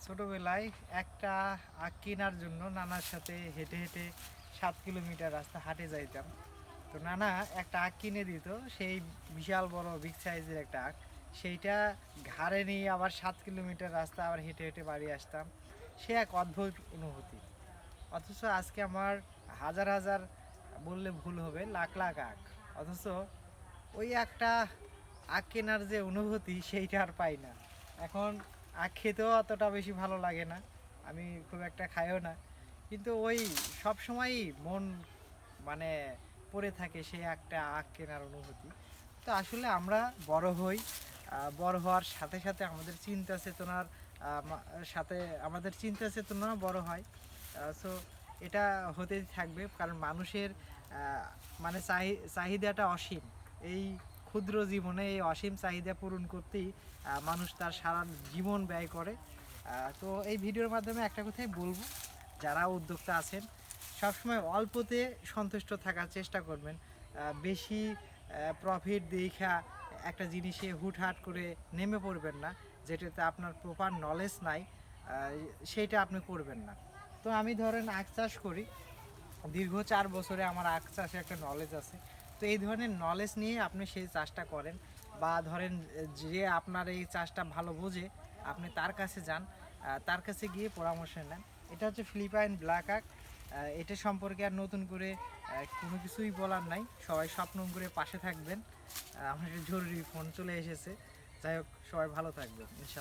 ছোটবেলায় একটা আখ কেনার জন্য নানার সাথে হেঁটে হেঁটে 7 কিলোমিটার রাস্তা হাঁটে যাইতাম। তো নানা একটা আখ কিনে দিত, সেই বিশাল বড় বিগ সাইজের একটা আখ। সেইটা ঘাড়ে নিয়ে আবার 7 কিলোমিটার রাস্তা আবার হেঁটে হেঁটে বাড়ি আসতাম। সে এক অদ্ভুত অনুভূতি। অথচ আজকে আমার হাজার হাজার, বললে ভুল হবে, লাখ লাখ আখ। অথচ ওই একটা আখ কেনার যে অনুভূতি সেইটা আর পাই না। এখন আখ খেতেও অতটা বেশি ভালো লাগে না, আমি খুব একটা খাইও না। কিন্তু ওই সব সময়ই মন মানে পড়ে থাকে সেই একটা আখ কেনার অনুভূতি। তো আসলে আমরা বড় হই, বড় হওয়ার সাথে সাথে আমাদের চিন্তা চেতনার সাথে আমাদের চিন্তা চেতনা বড় হয়। সো এটা হতেই থাকবে, কারণ মানুষের মানে চাহিদাটা অসীম। এই ক্ষুদ্র জীবনে এই অসীম চাহিদা পূরণ করতেই মানুষ তার সারা জীবন ব্যয় করে। তো এই ভিডিওর মাধ্যমে একটা কথাই বলবো, যারা উদ্যোক্তা আছেন সবসময় অল্পতে সন্তুষ্ট থাকার চেষ্টা করবেন। বেশি প্রফিট দেখা একটা জিনিসে হুটহাট করে নেমে পড়বেন না, যেটাতে আপনার প্রপার নলেজ নাই, সেইটা আপনি করবেন না। তো আমি ধরেন আখ চাষ করি, দীর্ঘ 4 বছরে আমার আখ চাষে একটা নলেজ আছে। তো এই ধরনের নলেজ নিয়ে আপনি সেই চাষটা করেন, বা ধরেন যে আপনার এই চাষটা ভালো বোঝে আপনি তার কাছে যান, তার কাছে গিয়ে পরামর্শ নেন। এটা হচ্ছে ফিলিপাইন ব্ল্যাক আক। এটা সম্পর্কে আর নতুন করে কোনো কিছুই বলার নাই, সবাই স্বপ্ন করে পাশে থাকবেন। আমার একটা জরুরি ফোন চলে এসেছে। যাই হোক, সবাই ভালো থাকবেন ইনশাল্লাহ।